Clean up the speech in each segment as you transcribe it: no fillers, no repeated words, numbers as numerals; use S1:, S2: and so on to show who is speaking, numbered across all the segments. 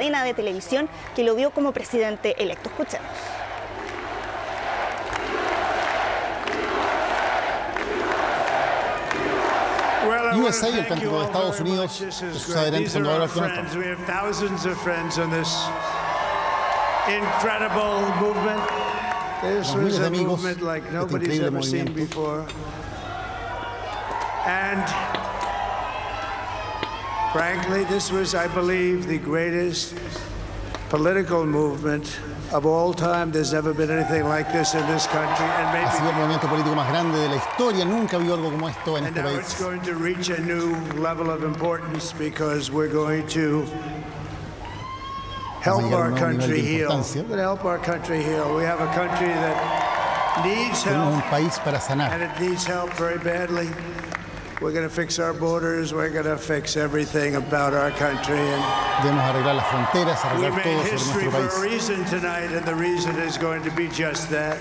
S1: cadena de televisión que lo vio como presidente electo. Escuchemos.
S2: USA, el cántico de Estados Unidos, de sus adherentes Salvador Alto Norte. Los miles de amigos de este increíble movimiento.
S3: And frankly, this was, I believe, the greatest political movement of all time. There's never been anything like this in this country. And maybe
S2: ha sido el movimiento político más grande de la historia. Nunca habido algo como esto en este
S3: now
S2: país.
S3: it's going to reach a new level of importance because we're going to help our country heal. We're going to help our country heal. We have a country that needs help.
S2: Tenemos un país para sanar.
S3: And it needs help very badly. We're going to fix our borders. We're going to fix everything about our country. And
S2: debemos arreglar las fronteras, arreglar todo sobre nuestro país.
S3: for a reason tonight, and the reason is going to be just that.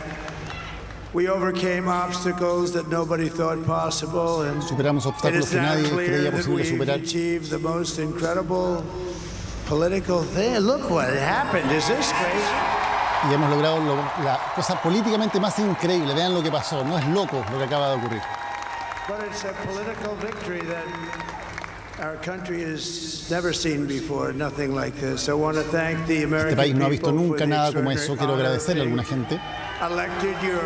S3: We overcame obstacles that nobody thought possible, and
S2: superamos obstáculos que nadie creía posible superar.
S3: Achieved the most incredible political thing. Look what happened. Is this crazy?
S2: Y hemos logrado la cosa políticamente más increíble. Vean lo que pasó. No es loco lo que acaba de ocurrir.
S3: But it's a political victory that our country has never seen before, nothing like this. I want to thank the American
S2: Este país no ha visto
S3: people
S2: nunca nada como eso. Quiero agradecerle a alguna gente.
S3: Elected your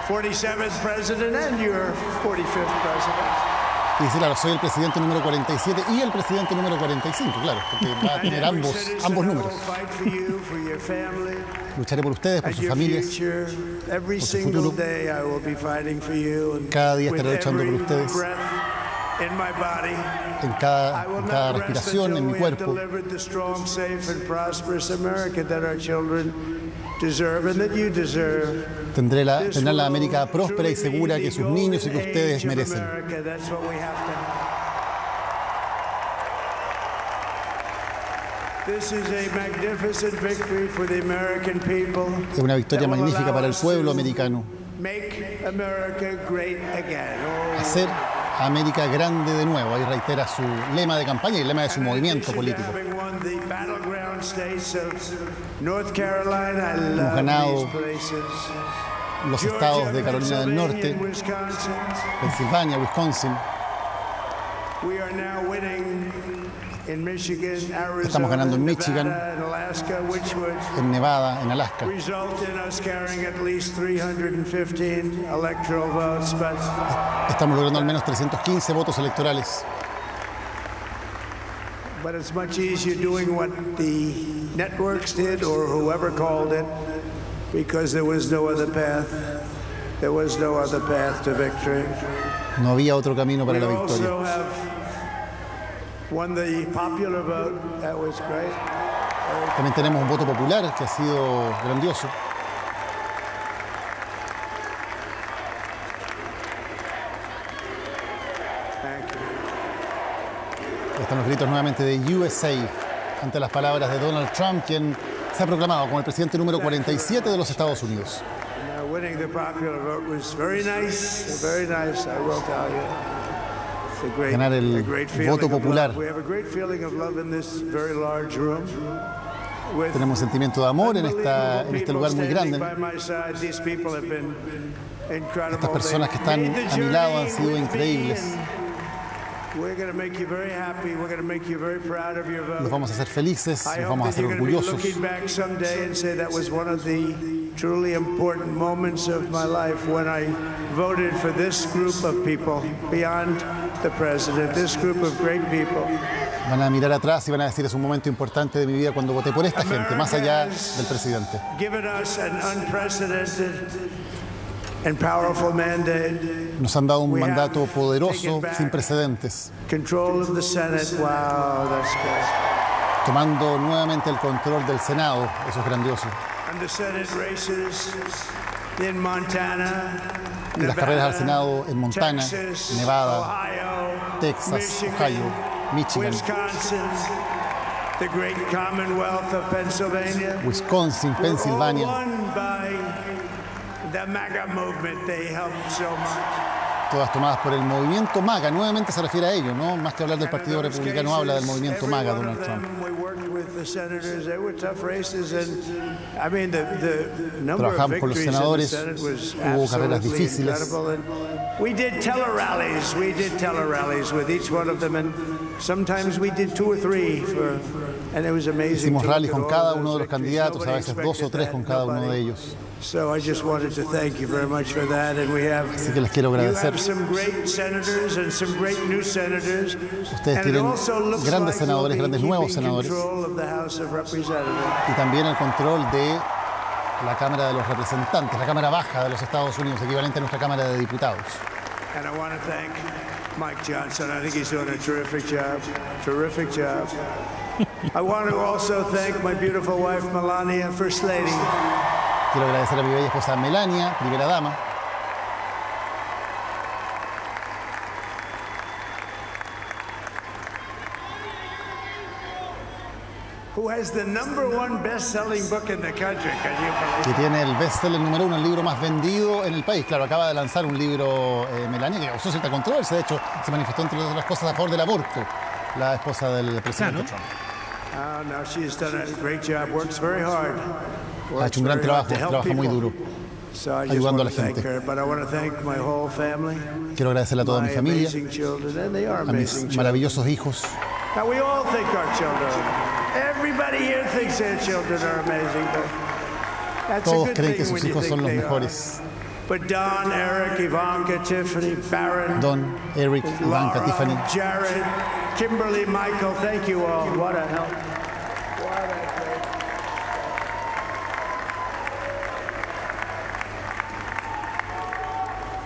S3: 47th president and your 45th president.
S2: Y dice, claro, soy el presidente número 47 y el presidente número 45, claro, porque va a tener ambos números. Lucharé por ustedes, por sus familias, por su futuro. Cada día estaré luchando por ustedes. En cada respiración, en mi cuerpo. Tendrán la América próspera y segura que sus niños y que ustedes merecen. Es una victoria magnífica para el pueblo americano. Hacer a América grande de nuevo. Ahí reitera su lema de campaña y el lema de su movimiento político. Hemos ganado los estados de Carolina del Norte, Pensilvania, Wisconsin. Estamos ganando en Michigan, en Nevada, en Alaska. Estamos logrando al menos 315 votos electorales.
S3: But it's much easier doing what the networks did or whoever called it, because there was no other path. There was no other path to victory.
S2: No había otro camino para la victoria.
S3: We also have won the popular vote. That was great.
S2: También tenemos un voto popular que ha sido grandioso. Están los gritos nuevamente de USA ante las palabras de Donald Trump, quien se ha proclamado como el presidente número 47 de los Estados Unidos. Ganar el voto popular. Tenemos sentimiento de amor en este lugar muy grande. Estas personas que están a mi lado han sido increíbles. Los vamos a hacer felices, los vamos a hacer orgullosos.
S3: Truly important moments of my life when I voted for this group of people beyond the president, this group of great people.
S2: Van a mirar atrás y van a decir, es un momento importante de mi vida cuando voté por esta gente, más allá del presidente.
S3: Given us an unprecedented and powerful mandate.
S2: Nos han dado un mandato poderoso, sin precedentes.
S3: Control of the Senate. Wow, that's good.
S2: Tomando nuevamente el control del Senado, eso es grandioso.
S3: And the Senate races in Montana,
S2: y las carreras al Senado en Montana,
S3: Texas,
S2: Nevada,
S3: Ohio,
S2: Texas,
S3: Michigan,
S2: Ohio, Michigan,
S3: Wisconsin, the great Commonwealth of Pennsylvania,
S2: Wisconsin, Pensilvania.
S3: All won by the MAGA movement. They helped so much.
S2: todas tomadas por el movimiento MAGA. Nuevamente se refiere a ello, ¿no? Más que hablar del Partido Republicano, habla del movimiento MAGA, Donald Trump. Trabajamos con los senadores, hubo carreras difíciles.
S3: We did tele-rallies with each one of them, and sometimes we did 2 or 3 and it was amazing.
S2: Hicimos rallies con cada uno de los candidatos, a veces 2 o 3 con cada uno de ellos.
S3: So I just wanted to thank you very much for that, and we have.
S2: Así que les quiero agradecer.
S3: You have some great senators and some great new senators.
S2: Ustedes tienen grandes senadores, grandes nuevos senadores, y también el control de la Cámara de los Representantes, la Cámara Baja de los Estados Unidos, equivalente a nuestra Cámara de Diputados.
S3: And I want to thank Mike Johnson. I think he's doing a terrific job. Terrific job. I want to also thank my beautiful wife Melania, First Lady.
S2: Quiero agradecer a mi bella esposa Melania, primera dama.
S3: Who has the #1 best-selling book in the country? Can you believe it?
S2: Que tiene el bestseller número 1, el libro más vendido en el país. Claro, acaba de lanzar un libro, Melania, que causó cierta controversia. De hecho, se manifestó, entre otras cosas, a favor del aborto, la esposa del presidente Trump.
S3: Oh, no, she's done a great job. Works very hard.
S2: Ha hecho un gran trabajo, trabaja muy duro, ayudando a la gente. Quiero agradecerle a toda mi familia, a mis maravillosos hijos. Todos creen que sus hijos son los mejores.
S3: Don, Eric, Ivanka, Tiffany, Barron,
S2: Don, Eric, Ivanka, Tiffany,
S3: Jared, Kimberly, Michael, thank you all. What a help.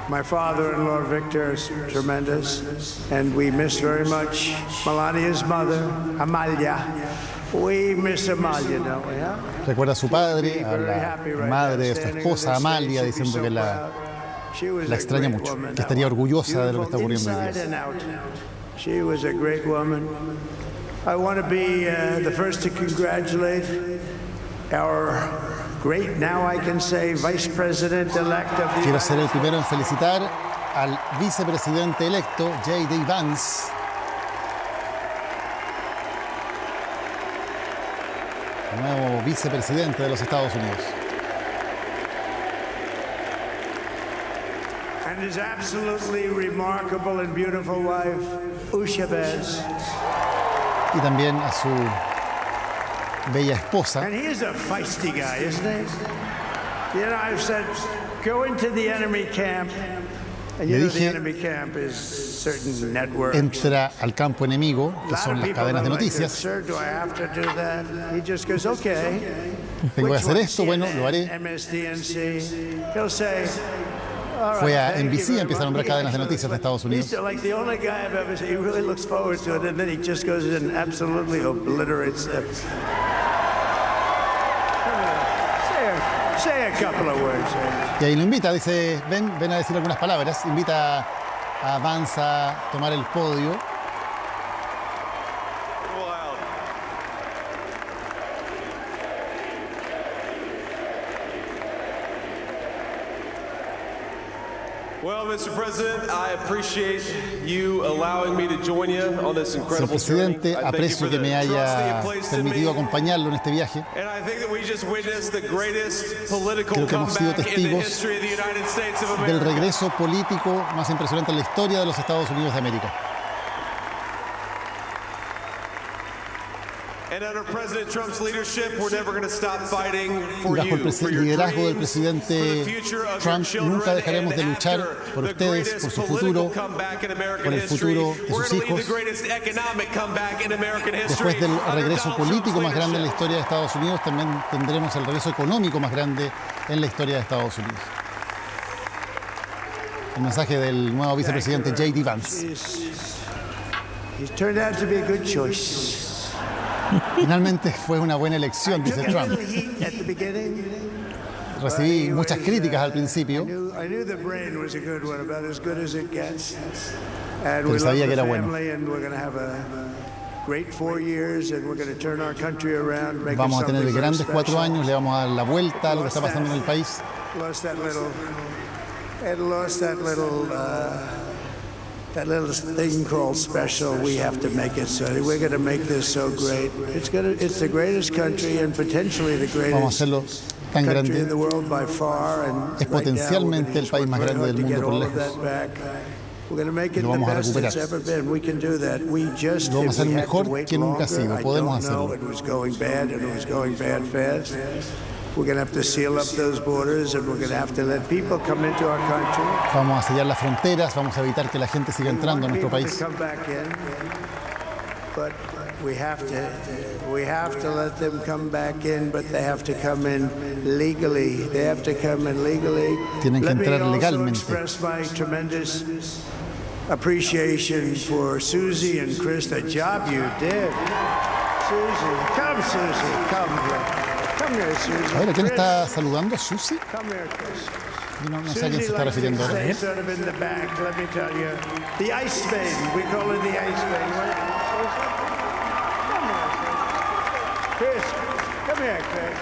S3: My father-in-law, Victor, is tremendous, and we miss very much Melania's mother, Amalia. We miss Amalia, don't we, huh?
S2: Recuerda a su padre, a la madre de su esposa, Amalia, diciendo que la extraña mucho, que estaría orgullosa de lo que está ocurriendo hoy día.
S3: She was a great woman. I want to be the first to congratulate our great, now I can say, Vice President-elect of the
S2: Quiero ser el primero en felicitar al vicepresidente electo, J.D. Vance, nuevo vicepresidente de los Estados Unidos.
S3: And his absolutely remarkable and beautiful wife, Usha Bez.
S2: Y también a su bella esposa.
S3: And he is a feisty guy, isn't he? You know, I've said, go into the enemy camp. And you know the enemy camp is certain networks.
S2: Entra al campo enemigo, que son las cadenas de noticias.
S3: Sir, do I have to do that? He just goes, okay.
S2: Tengo que hacer esto, bueno, lo haré.
S3: MSDNC. He'll say,
S2: fue a NBC, empieza a nombrar cadenas de noticias de Estados Unidos.
S3: Like the only guy I've ever seen, he really looks forward to it, and then he just goes and absolutely obliterates it. Say a couple of words.
S2: Y ahí lo invita, dice, ven a decir algunas palabras. Invita a Vance a tomar el podio.
S4: Well, Mr. President, I appreciate you allowing me to join you on this incredible journey.
S2: Señor Presidente, aprecio que me haya permitido acompañarlo en este viaje. Creo que hemos sido testigos del regreso político más impresionante en la historia de los Estados Unidos de América. Y bajo el liderazgo del presidente Trump, nunca dejaremos de luchar por ustedes, por su futuro, por el futuro de sus hijos. Después del regreso político más grande en la historia de Estados Unidos, también tendremos el regreso económico más grande en la historia de Estados Unidos. El mensaje del nuevo vicepresidente J.D. Vance. Finalmente fue una buena elección, dice Trump. Recibí muchas críticas al principio, pero sabía que era bueno. Vamos a tener grandes 4 años, le vamos a dar la vuelta a lo que está pasando en el país.
S3: that little thing called special, we have to make it so. We're going to make this so great. It's the greatest country and potentially the
S2: Vamos a
S3: greatest
S2: hacerlo tan
S3: country
S2: grande.
S3: in the world by far. And
S2: Es potencialmente el país más grande del mundo por lejos.
S3: We're going to make it
S2: Lo
S3: the
S2: vamos a
S3: best it's
S2: recuperar.
S3: ever been. We can do that. We just
S2: Lo vamos a hacer
S3: we had to
S2: mejor
S3: wait
S2: que nunca ha sido.
S3: longer. I
S2: Podemos
S3: don't know.
S2: hacerlo.
S3: It was going bad and it was going bad fast. We're going to have to seal up those borders and we're going to have to let people come into our country.
S2: Vamos a sellar las fronteras, vamos a evitar que la gente siga entrando a nuestro país.
S3: But we have to let them come back in, but they have to come in legally. They have to come in legally.
S2: Tienen que entrar
S3: Let me also
S2: legalmente.
S3: express my tremendous appreciation for Susie and Chris, the job you did. Susie, come here. Come here, Susie.
S2: A ver, ¿a quién
S3: Chris,
S2: está saludando? ¿Susi?
S3: come here, Chris.
S2: Yo no sé a quién
S3: Susie
S2: se está
S3: likes to
S2: refiriendo ahora.
S3: stay sort of in the back, let me tell you. The Ice Maiden, we call her the Ice Maiden. Come here, Chris. Come here, Chris.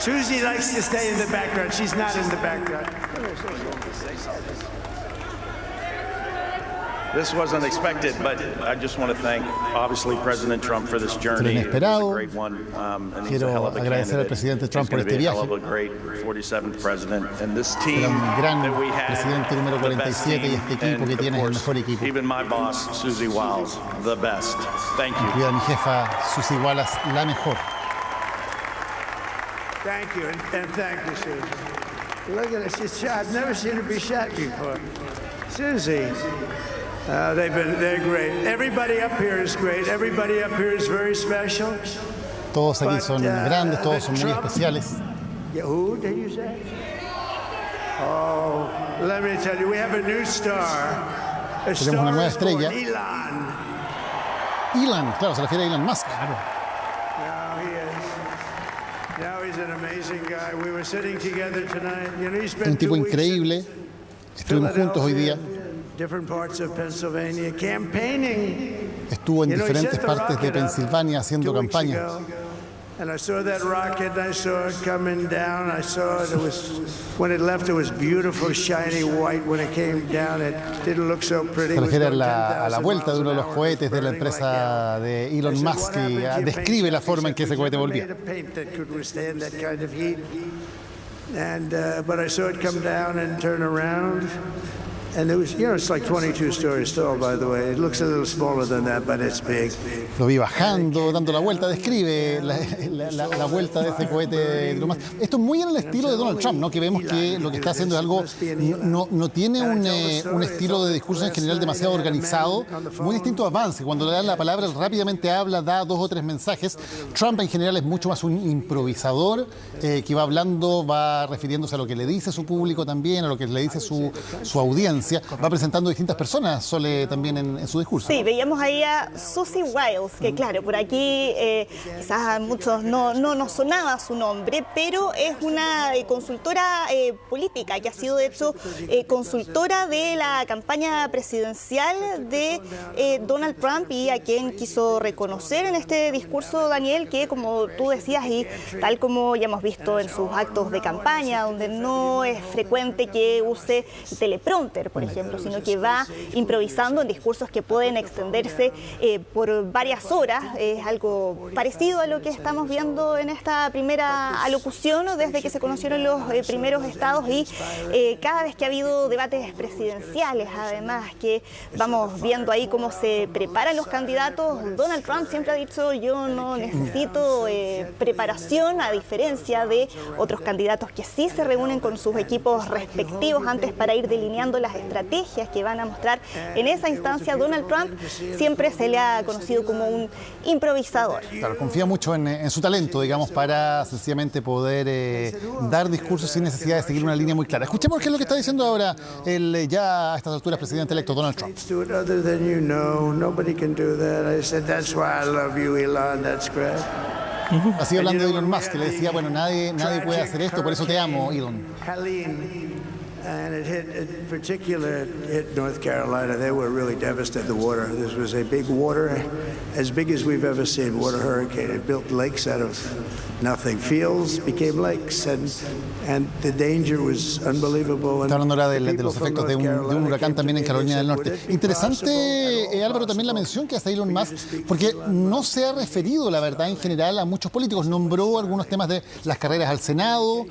S3: Susie likes to stay in the background. She's not in the background. Come here, Susie.
S5: This wasn't expected, but I just want to thank, obviously, President Trump for this journey. It was a
S2: Inesperado.
S5: great one, and he's a
S2: Quiero
S5: hell of a
S2: agradecer al
S5: candidate.
S2: presidente Trump
S5: He's
S2: por
S5: going to
S2: este
S5: be a hell
S2: viaje.
S5: of a great 47th president, and this
S2: Será
S5: team
S2: un gran
S5: that we have,
S2: presidente número
S5: the best
S2: 47 y
S5: team,
S2: este equipo
S5: and
S2: que
S5: of
S2: tiene es el
S5: course,
S2: mejor equipo.
S5: even my boss, Susie Wiles, the best. Thank you.
S2: Incluida mi jefa Susi Wallace, la mejor.
S3: Thank you, and thank you, Susie. Look at her. She's shot. I've never seen her be shot before. Susie. They're great. Everybody up here is great. Everybody up here is very special.
S2: Todos aquí son grandes, todos son muy
S3: Trump-
S2: especiales.
S3: Yeah, who did you say? Oh, let me tell you, we have a new star. A
S2: Tenemos una nueva
S3: star is born,
S2: estrella.
S3: Elon.
S2: Elon, claro, se refiere a Elon Musk.
S3: Now he is. Now he's an amazing guy. We were sitting together tonight. You know, he spent
S2: Un tipo
S3: 2 weeks in
S2: increíble. Estuvimos juntos hoy día.
S3: different parts of Pennsylvania campaigning.
S2: Estuvo en
S3: You know, he
S2: diferentes
S3: sent the
S2: partes de
S3: rocket up
S2: Pensilvania haciendo
S3: 2 weeks
S2: campaña.
S3: ago, and I saw that rocket, and I saw it coming down. I saw it. It was, when it left, it was beautiful, shiny white. When it came down, it didn't look so pretty.
S2: Se
S3: It was
S2: refiere a
S3: going
S2: la
S3: 10,000
S2: vuelta de uno de los
S3: miles an hour,
S2: cohetes de la
S3: burning like
S2: empresa
S3: hell.
S2: de
S3: I
S2: Elon
S3: said,
S2: Musk
S3: "What
S2: y
S3: happened to your
S2: describe
S3: paint
S2: la
S3: job?"
S2: forma en que ese
S3: He said,
S2: cohete
S3: "We
S2: volvía.
S3: made a paint that could withstand that kind of heat." And but I saw it come down and turn around. And it was, you know, it's like 22 stories tall, by the way. It looks a little smaller than that, but it's big.
S2: Lo vi bajando, dando la vuelta, describe la vuelta de ese cohete de Elon Musk. Esto es muy en el estilo de Donald Trump, ¿no? Que vemos que lo que está haciendo es algo, no tiene un estilo de discurso en general demasiado organizado, muy distinto a Vance. Cuando le dan la palabra, él rápidamente habla, da 2 o 3 mensajes. Trump en general es mucho más un improvisador, que va hablando, va refiriéndose a lo que le dice su público también, a lo que le dice su audiencia. Va presentando distintas personas, Sole, también en su discurso.
S1: Sí, veíamos ahí a Susie Wiles, que claro, por aquí quizás a muchos no nos sonaba su nombre, pero es una consultora política que ha sido de hecho consultora de la campaña presidencial de Donald Trump y a quien quiso reconocer en este discurso, Daniel, que como tú decías y tal como ya hemos visto en sus actos de campaña, donde no es frecuente que use teleprompter, por ejemplo, sino que va improvisando en discursos que pueden extenderse por varias horas. Es algo parecido a lo que estamos viendo en esta primera alocución desde que se conocieron los primeros estados y cada vez que ha habido debates presidenciales, además que vamos viendo ahí cómo se preparan los candidatos. Donald Trump siempre ha dicho: yo no necesito preparación, a diferencia de otros candidatos que sí se reúnen con sus equipos respectivos antes para ir delineando las estrategias que van a mostrar en esa instancia. Donald Trump siempre se le ha conocido como un improvisador.
S2: Claro, confía mucho en su talento, digamos, para sencillamente poder dar discursos sin necesidad de seguir una línea muy clara. Escuchemos qué es lo que está diciendo ahora el ya a estas alturas presidente electo Donald Trump. Así hablando de Elon Musk, que le decía, bueno, nadie puede hacer esto, por eso te amo, Elon.
S3: And it hit, in particular, hit North Carolina. They were really devastated, the water. This was a big water, as big as we've ever seen, water hurricane. It built lakes out of nothing. Fields became lakes, and the danger was unbelievable.
S2: Está hablando ahora de los efectos de un huracán también en Carolina del Norte. Interesante, Álvaro, también la mención que hace Elon Musk, porque no se ha referido, la verdad, en general a muchos políticos. Nombró algunos temas de las carreras al Senado,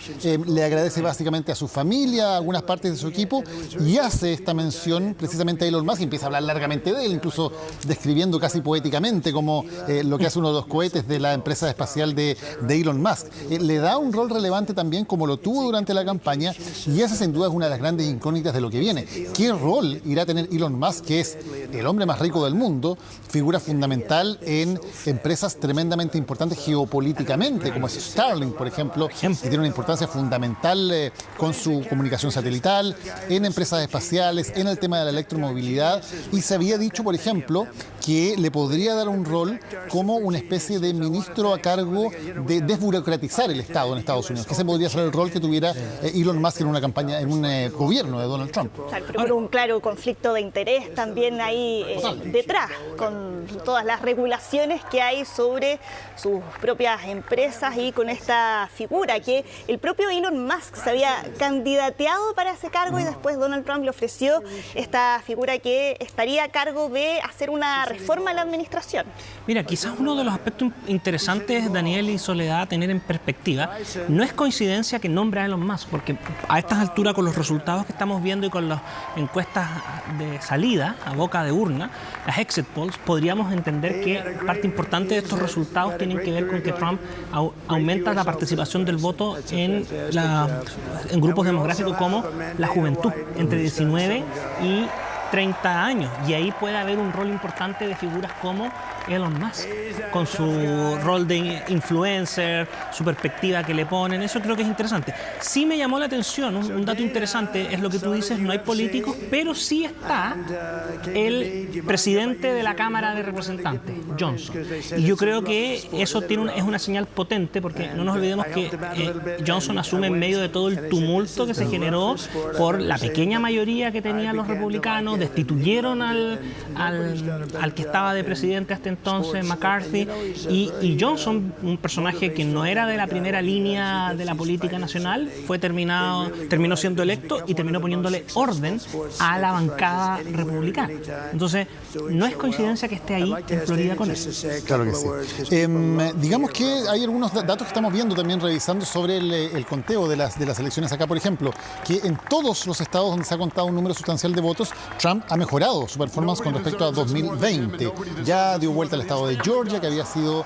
S2: le agradece básicamente a su familia, a algunas partes de su equipo, y hace esta mención precisamente a Elon Musk, y empieza a hablar largamente de él, incluso describiendo casi poéticamente como lo que hace uno de los cohetes de la empresa espacial de Elon Musk. Le da un rol relevante también, como lo tuvo durante la campaña, y esa sin duda es una de las grandes incógnitas de lo que viene. ¿Qué rol irá a tener Elon Musk, que es el hombre más rico del mundo, figura fundamental en empresas tremendamente importantes geopolíticamente, como es Starlink, por ejemplo, que tiene una importancia fundamental con su comunicación satelital, en empresas espaciales, en el tema de la electromovilidad, y se había dicho, por ejemplo, que le podría dar un rol como una especie de ministro a cargo de desburocratizar el Estado en Estados Unidos, que ese podría ser el rol que tuviera Elon Musk en una campaña, en un gobierno de Donald Trump.
S1: Claro, pero por un claro conflicto de interés también ahí detrás, con todas las regulaciones que hay sobre sus propias empresas y con esta figura que el propio Elon Musk se había candidateado para ese cargo y después Donald Trump le ofreció esta figura que estaría a cargo de hacer una reforma en la administración.
S6: Mira, quizás uno de los aspectos interesantes, Daniel y Soledad, a tener en perspectiva, no es coincidencia que nombre a Elon Musk, porque a estas alturas, con los resultados que estamos viendo y con las encuestas de salida a boca de urna, las exit polls, podríamos entender que parte importante de estos resultados tienen que ver con que Trump aumenta la participación del voto en grupos demográficos como la juventud, entre 19 y 30 años, y ahí puede haber un rol importante de figuras como Elon Musk, con su rol de influencer, su perspectiva que le ponen. Eso creo que es interesante. Sí me llamó la atención, un dato interesante es lo que tú dices, no hay políticos, pero sí está el presidente de la Cámara de Representantes, Johnson. Y yo creo que eso es una señal potente, porque no nos olvidemos que Johnson asume en medio de todo el tumulto que se generó por la pequeña mayoría que tenían los republicanos, destituyeron al que estaba de presidente hasta entonces, McCarthy, y Johnson, un personaje que no era de la primera línea de la política nacional, terminó siendo electo y terminó poniéndole orden a la bancada republicana. Entonces, no es coincidencia que esté ahí en Florida con él.
S2: Claro que sí. Digamos que hay algunos datos que estamos viendo también, revisando sobre el conteo de las elecciones acá, por ejemplo, que en todos los estados donde se ha contado un número sustancial de votos, Trump ha mejorado su performance con respecto a 2020. Ya dio vuelta al estado de Georgia, que había sido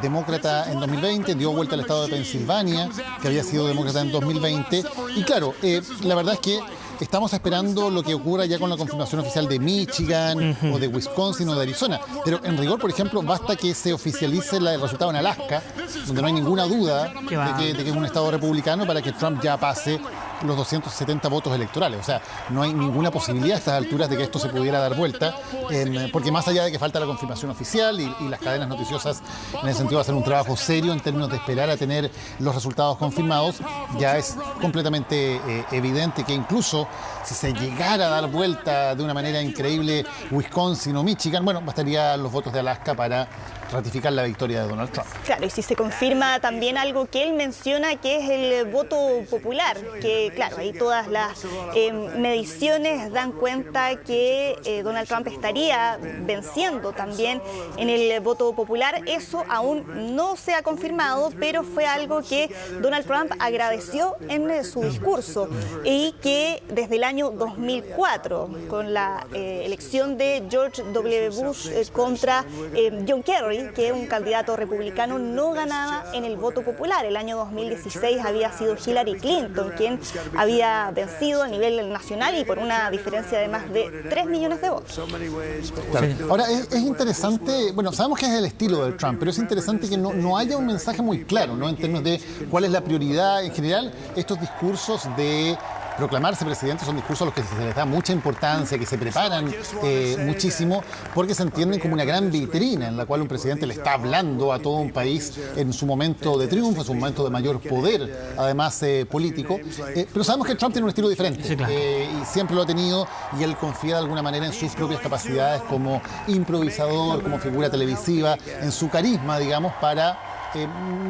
S2: demócrata en 2020, dio vuelta al estado de Pensilvania, que había sido demócrata en 2020. Y claro, la verdad es que estamos esperando lo que ocurra ya con la confirmación oficial de Michigan o de Wisconsin o de Arizona. Pero en rigor, por ejemplo, basta que se oficialice el resultado en Alaska, donde no hay ninguna duda de que es un estado republicano, para que Trump ya pase los 270 votos electorales. O sea, no hay ninguna posibilidad a estas alturas de que esto se pudiera dar vuelta, porque más allá de que falta la confirmación oficial y las cadenas noticiosas en el sentido de hacer un trabajo serio en términos de esperar a tener los resultados confirmados, ya es completamente evidente que incluso si se llegara a dar vuelta de una manera increíble Wisconsin o Michigan, bueno, bastarían los votos de Alaska para ratificar la victoria de Donald Trump.
S1: Claro, y si se confirma también algo que él menciona, que es el voto popular, que claro, ahí todas las mediciones dan cuenta que Donald Trump estaría venciendo también en el voto popular. Eso aún no se ha confirmado, pero fue algo que Donald Trump agradeció en su discurso, y que desde el año 2004, con la elección de George W. Bush contra John Kerry, que un candidato republicano no ganaba en el voto popular. El año 2016 había sido Hillary Clinton quien había vencido a nivel nacional y por una diferencia de más de 3 millones de votos.
S2: Claro. Ahora, es interesante, bueno, sabemos que es el estilo de Trump, pero es interesante que no haya un mensaje muy claro, ¿no?, en términos de cuál es la prioridad en general. Estos discursos de proclamarse presidente son discursos a los que se les da mucha importancia, que se preparan muchísimo, porque se entienden como una gran vitrina en la cual un presidente le está hablando a todo un país en su momento de triunfo, en su momento de mayor poder, además político. Pero sabemos que Trump tiene un estilo diferente,
S6: sí, claro.
S2: Y siempre lo ha tenido, y él confía de alguna manera en sus propias capacidades como improvisador, como figura televisiva, en su carisma, digamos, para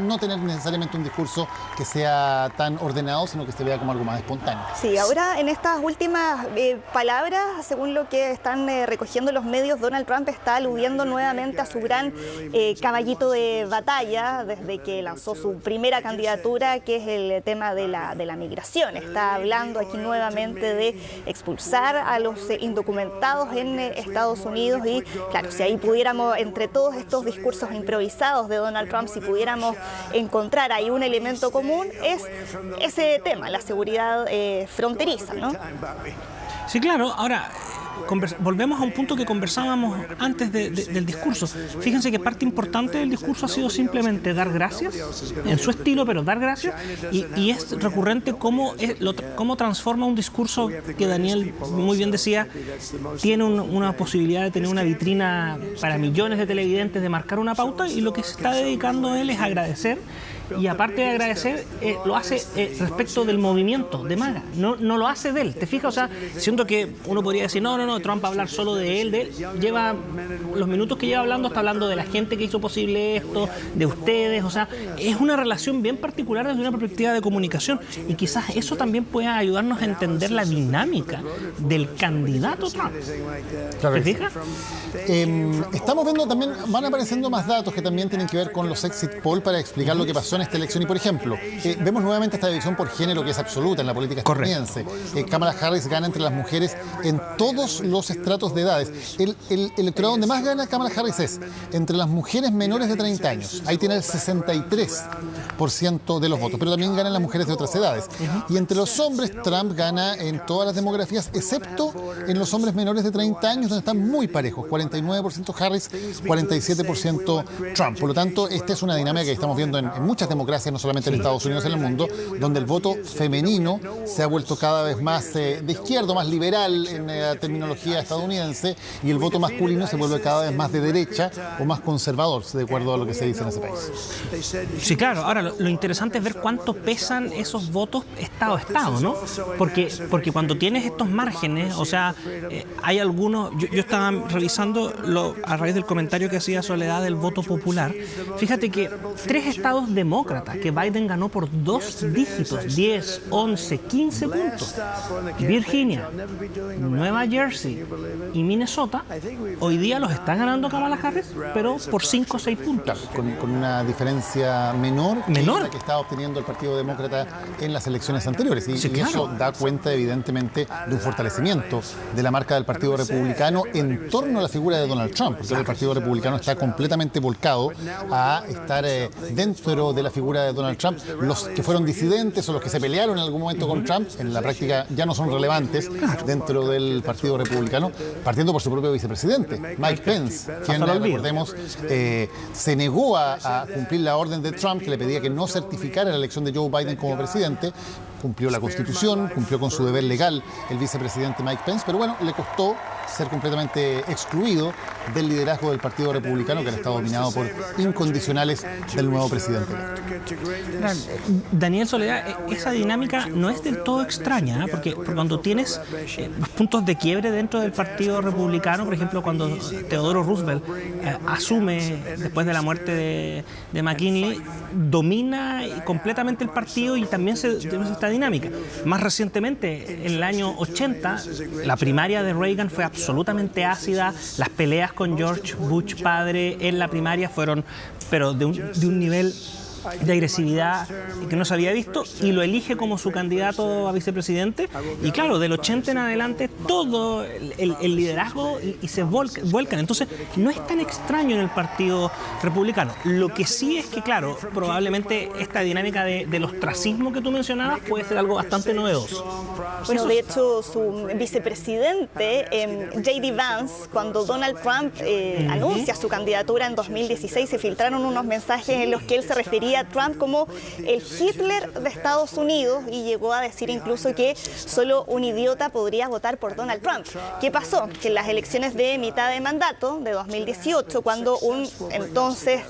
S2: no tener necesariamente un discurso que sea tan ordenado, sino que se vea como algo más espontáneo.
S1: Sí, ahora en estas últimas palabras, según lo que están recogiendo los medios, Donald Trump está aludiendo nuevamente a su gran caballito de batalla desde que lanzó su primera candidatura, que es el tema de la migración. Está hablando aquí nuevamente de expulsar a los indocumentados en Estados Unidos y, claro, si ahí pudiéramos, entre todos estos discursos improvisados de Donald Trump, si pudiéramos encontrar ahí un elemento común, es ese tema, la seguridad fronteriza, ¿no?
S6: Sí, claro. Ahora, volvemos a un punto que conversábamos antes del discurso. Fíjense que parte importante del discurso ha sido simplemente dar gracias, en su estilo, pero dar gracias, y es recurrente cómo transforma un discurso que Daniel muy bien decía, tiene una posibilidad de tener una vitrina para millones de televidentes, de marcar una pauta, y lo que se está dedicando él es agradecer. Y aparte de agradecer, lo hace respecto del movimiento de MAGA, no lo hace de él, ¿te fijas? O sea, siento que uno podría decir, no, Trump va a hablar solo de él, lleva los minutos que lleva hablando, está hablando de la gente que hizo posible esto, de ustedes, o sea, es una relación bien particular desde una perspectiva de comunicación, y quizás eso también pueda ayudarnos a entender la dinámica del candidato Trump. ¿Te fijas?
S2: Estamos viendo también, van apareciendo más datos que también tienen que ver con los exit poll para explicar lo que pasó en esta elección. Y por ejemplo, vemos nuevamente esta división por género que es absoluta en la política estadounidense. Kamala Harris gana entre las mujeres en todos los estratos de edades. El electorado donde más gana Kamala Harris es entre las mujeres menores de 30 años. Ahí tiene el 63% de los votos, pero también ganan las mujeres de otras edades. Y entre los hombres, Trump gana en todas las demografías, excepto en los hombres menores de 30 años, donde están muy parejos. 49% Harris, 47% Trump. Por lo tanto, esta es una dinámica que estamos viendo en muchas democracias, no solamente en Estados Unidos, en el mundo, donde el voto femenino se ha vuelto cada vez más de izquierda, más liberal en la terminología estadounidense, y el voto masculino se vuelve cada vez más de derecha o más conservador, de acuerdo a lo que se dice en ese país.
S6: Sí, claro. Ahora, lo interesante es ver cuánto pesan esos votos estado a estado, ¿no? Porque cuando tienes estos márgenes, o sea, hay algunos, yo estaba revisando a raíz del comentario que hacía Soledad del voto popular, fíjate que 3 estados demócratas que Biden ganó por 2 dígitos, 10, 11, 15 puntos, Virginia, Nueva Jersey y Minnesota, hoy día los está ganando Kamala Harris, pero por 5 o 6 puntos.
S2: Con una diferencia menor que la que estaba obteniendo el Partido Demócrata en las elecciones anteriores. Y eso da cuenta, evidentemente, de un fortalecimiento de la marca del Partido Republicano en torno a la figura de Donald Trump, porque el Partido Republicano está completamente volcado a estar dentro de la figura de Donald Trump. Los que fueron disidentes o los que se pelearon en algún momento con Trump, en la práctica ya no son relevantes dentro del Partido Republicano, partiendo por su propio vicepresidente, Mike Pence, quien, recordemos, se negó a cumplir la orden de Trump, que le pedía que no certificara la elección de Joe Biden como presidente. Cumplió la Constitución, cumplió con su deber legal el vicepresidente Mike Pence, pero bueno, le costó ser completamente excluido del liderazgo del Partido Republicano, que está dominado por incondicionales del nuevo presidente.
S6: Daniel, Soledad, esa dinámica no es del todo extraña, porque cuando tienes puntos de quiebre dentro del Partido Republicano, por ejemplo, cuando Theodore Roosevelt asume después de la muerte de McKinley, domina completamente el partido y también se esta dinámica. Más recientemente, en el año 80, la primaria de Reagan fue absolutamente ácida, las peleas con George Bush padre en la primaria fueron, pero de un nivel de agresividad que no se había visto, y lo elige como su candidato a vicepresidente, y claro, del 80 en adelante todo el liderazgo y se vuelcan. Entonces no es tan extraño en el Partido Republicano. Lo que sí es que, claro, probablemente esta dinámica del ostracismo que tú mencionabas puede ser algo bastante novedoso.
S1: Bueno, de hecho, su vicepresidente, J.D. Vance, cuando Donald Trump anuncia su candidatura en 2016, se filtraron unos mensajes en los que él se refería describía a Trump como el Hitler de Estados Unidos y llegó a decir incluso que solo un idiota podría votar por Donald Trump. ¿Qué pasó? Que en las elecciones de mitad de mandato de 2018, cuando un entonces,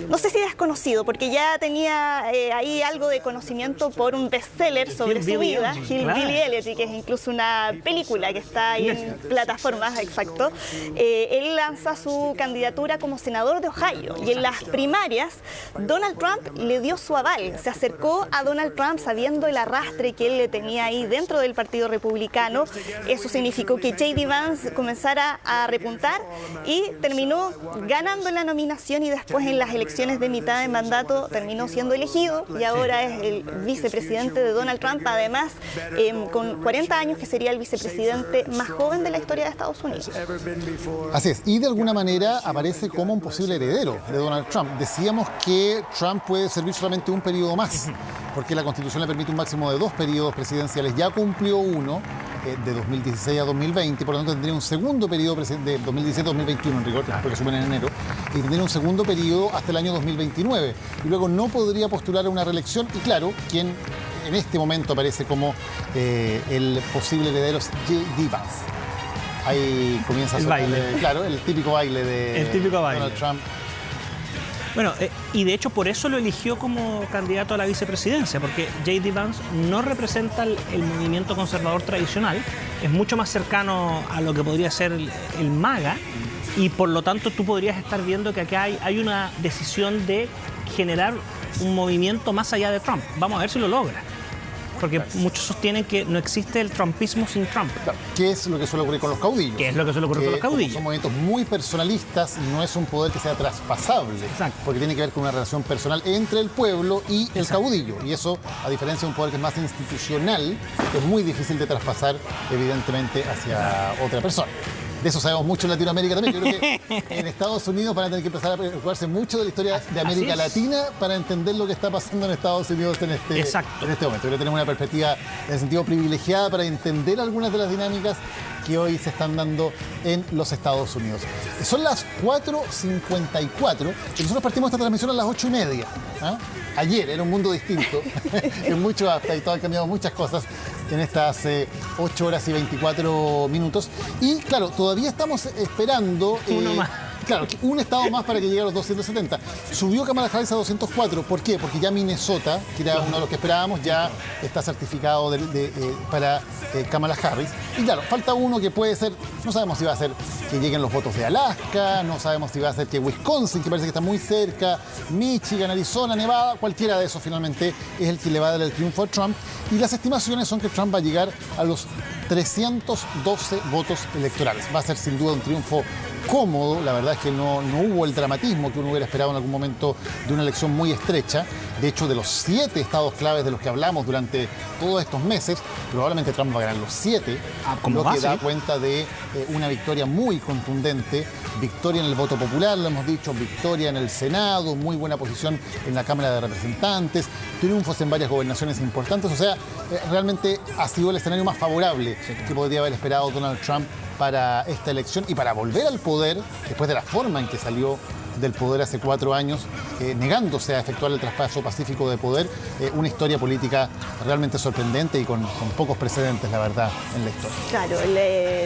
S1: no sé si desconocido, porque ya tenía ahí algo de conocimiento por un bestseller sobre su vida, Hillbilly Elegy, que es incluso una película que está ahí en plataformas, exacto. Él lanza su candidatura como senador de Ohio y en las primarias Donald Trump le dio su aval, se acercó a Donald Trump sabiendo el arrastre que él le tenía ahí dentro del Partido Republicano. Eso significó que J.D. Vance comenzara a repuntar y terminó ganando la nominación y después en las elecciones de mitad de mandato terminó siendo elegido y ahora es el vicepresidente de Donald Trump, además con 40 años, que sería el vicepresidente más joven de la historia de Estados Unidos.
S2: Así es, y de alguna manera aparece como un posible heredero de Donald Trump. Decíamos que Trump puede servir solamente un periodo más, porque la Constitución le permite un máximo de 2 periodos presidenciales. Ya cumplió uno, de 2016 a 2020, por lo tanto tendría un segundo periodo de 2017 a 2021, en rigor, porque asumen en enero, y tendría un segundo periodo hasta el año 2029. Y luego no podría postular a una reelección, y claro, quien en este momento aparece como el posible heredero es J.D. Vance. Ahí comienza
S6: el baile.
S2: Claro, el típico baile de Donald Trump.
S6: Bueno, y de hecho por eso lo eligió como candidato a la vicepresidencia, porque J.D. Vance no representa el movimiento conservador tradicional, es mucho más cercano a lo que podría ser el MAGA, y por lo tanto tú podrías estar viendo que acá hay una decisión de generar un movimiento más allá de Trump. Vamos a ver si lo logra. Porque muchos sostienen que no existe el trumpismo sin Trump.
S2: Claro. ¿Qué es lo que suele ocurrir con los caudillos?
S6: ¿Qué es lo que suele ocurrir con los caudillos?
S2: Son movimientos muy personalistas y no es un poder que sea traspasable.
S6: Exacto.
S2: Porque tiene que ver con una relación personal entre el pueblo y el caudillo. Y eso, a diferencia de un poder que es más institucional, es muy difícil de traspasar, evidentemente, hacia otra persona. De eso sabemos mucho en Latinoamérica también. Yo creo que en Estados Unidos van a tener que empezar a preocuparse mucho de la historia de América Latina para entender lo que está pasando en Estados Unidos en este momento. Creo que tenemos una perspectiva en el sentido privilegiada para entender algunas de las dinámicas que hoy se están dando en los Estados Unidos. Son las 4:54 y nosotros partimos esta transmisión a las 8:30. ¿Ah? Ayer era un mundo distinto, en mucho aspecto han cambiado muchas cosas en estas 8 horas y 24 minutos. Y claro, todavía estamos esperando
S6: uno más.
S2: Claro, un estado más para que llegue a los 270. Subió Kamala Harris a 204. ¿Por qué? Porque ya Minnesota, que era uno de los que esperábamos, ya está certificado para Kamala Harris. Y claro, falta uno que puede ser, no sabemos si va a ser que lleguen los votos de Alaska, no sabemos si va a ser que Wisconsin, que parece que está muy cerca, Michigan, Arizona, Nevada, cualquiera de esos finalmente es el que le va a dar el triunfo a Trump. Y las estimaciones son que Trump va a llegar a los 312 votos electorales. Va a ser sin duda un triunfo cómodo. La verdad es que no hubo el dramatismo que uno hubiera esperado en algún momento de una elección muy estrecha. De hecho, de los 7 estados claves de los que hablamos durante todos estos meses, probablemente Trump va a ganar los 7, lo que da cuenta de una victoria muy contundente, victoria en el voto popular, lo hemos dicho, victoria en el Senado, muy buena posición en la Cámara de Representantes, triunfos en varias gobernaciones importantes. O sea, realmente ha sido el escenario más favorable que podría haber esperado Donald Trump para esta elección y para volver al poder después de la forma en que salió del poder hace 4 años, negándose a efectuar el traspaso pacífico de poder. Una historia política realmente sorprendente y con pocos precedentes, la verdad, en la historia.
S1: Claro,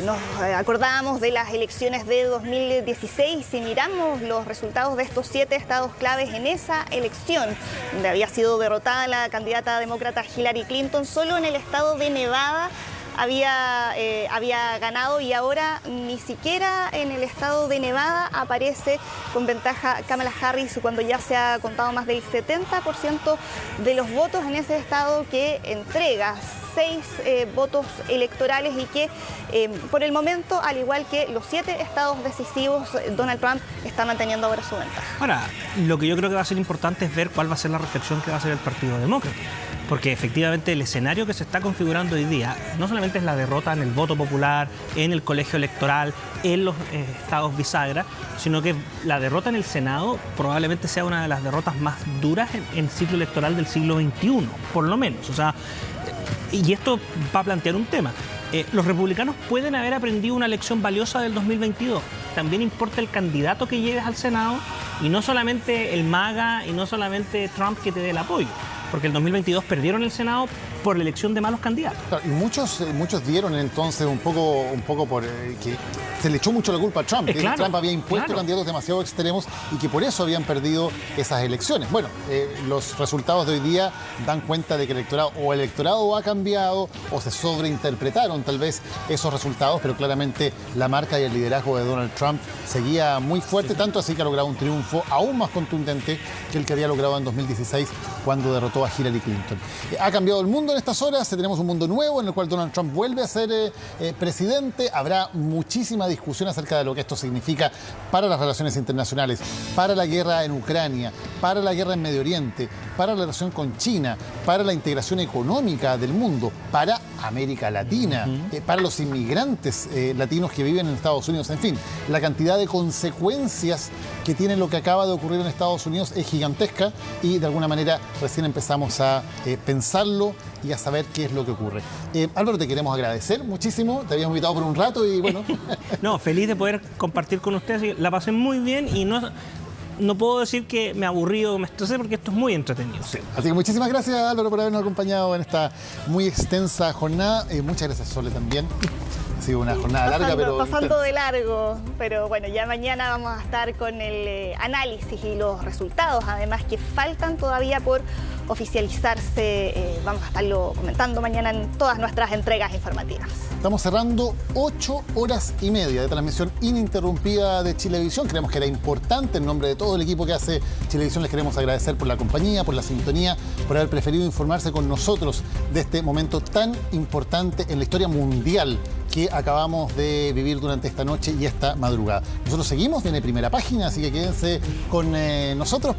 S1: nos acordamos de las elecciones de 2016 y miramos los resultados de estos 7 estados claves en esa elección, donde había sido derrotada la candidata demócrata Hillary Clinton. Solo en el estado de Nevada había ganado y ahora ni siquiera en el estado de Nevada aparece con ventaja Kamala Harris cuando ya se ha contado más del 70% de los votos en ese estado, que entrega 6 votos electorales y que por el momento, al igual que los 7 estados decisivos, Donald Trump está manteniendo ahora su ventaja.
S6: Ahora, lo que yo creo que va a ser importante es ver cuál va a ser la reflexión que va a hacer el Partido Demócrata. Porque efectivamente el escenario que se está configurando hoy día no solamente es la derrota en el voto popular, en el colegio electoral, en los estados bisagra, sino que la derrota en el Senado probablemente sea una de las derrotas más duras en ciclo electoral del siglo XXI, por lo menos. O sea, y esto va a plantear un tema. Los republicanos pueden haber aprendido una lección valiosa del 2022, también importa el candidato que lleves al Senado y no solamente el MAGA y no solamente Trump que te dé el apoyo. Porque en 2022 perdieron el Senado por la elección de malos candidatos.
S2: Claro, y muchos dieron entonces un poco por que se le echó mucho la culpa a Trump, que
S6: claro,
S2: Trump había impuesto candidatos demasiado extremos y que por eso habían perdido esas elecciones. Bueno, los resultados de hoy día dan cuenta de que el electorado ha cambiado o se sobreinterpretaron tal vez esos resultados, pero claramente la marca y el liderazgo de Donald Trump seguía muy fuerte, tanto así que ha logrado un triunfo aún más contundente que el que había logrado en 2016 cuando derrotó a Hillary Clinton. Ha cambiado el mundo en estas horas, tenemos un mundo nuevo en el cual Donald Trump vuelve a ser presidente. Habrá muchísima discusión acerca de lo que esto significa para las relaciones internacionales, para la guerra en Ucrania, para la guerra en Medio Oriente, para la relación con China, para la integración económica del mundo, para América Latina, para los inmigrantes latinos que viven en Estados Unidos. En fin, la cantidad de consecuencias que tiene lo que acaba de ocurrir en Estados Unidos es gigantesca y de alguna manera recién empezamos a pensarlo y a saber qué es lo que ocurre. Álvaro, te queremos agradecer muchísimo, te habíamos invitado por un rato y bueno...
S6: No, feliz de poder compartir con ustedes, la pasé muy bien y no puedo decir que me aburrí o me estresé porque esto es muy entretenido.
S2: Sí. Así que muchísimas gracias, Álvaro, por habernos acompañado en esta muy extensa jornada. Muchas gracias, Sole, también. Ha sido una jornada larga, pero...
S1: Pasando de largo, pero bueno, ya mañana vamos a estar con el análisis y los resultados, además que faltan todavía por oficializarse. Vamos a estarlo comentando mañana en todas nuestras entregas informativas.
S2: Estamos cerrando 8 horas y media de transmisión ininterrumpida de Chilevisión. Creemos que era importante, en nombre de todo el equipo que hace Chilevisión, les queremos agradecer por la compañía, por la sintonía, por haber preferido informarse con nosotros de este momento tan importante en la historia mundial que acabamos de vivir durante esta noche y esta madrugada. Nosotros seguimos, viene Primera Página, así que quédense con nosotros.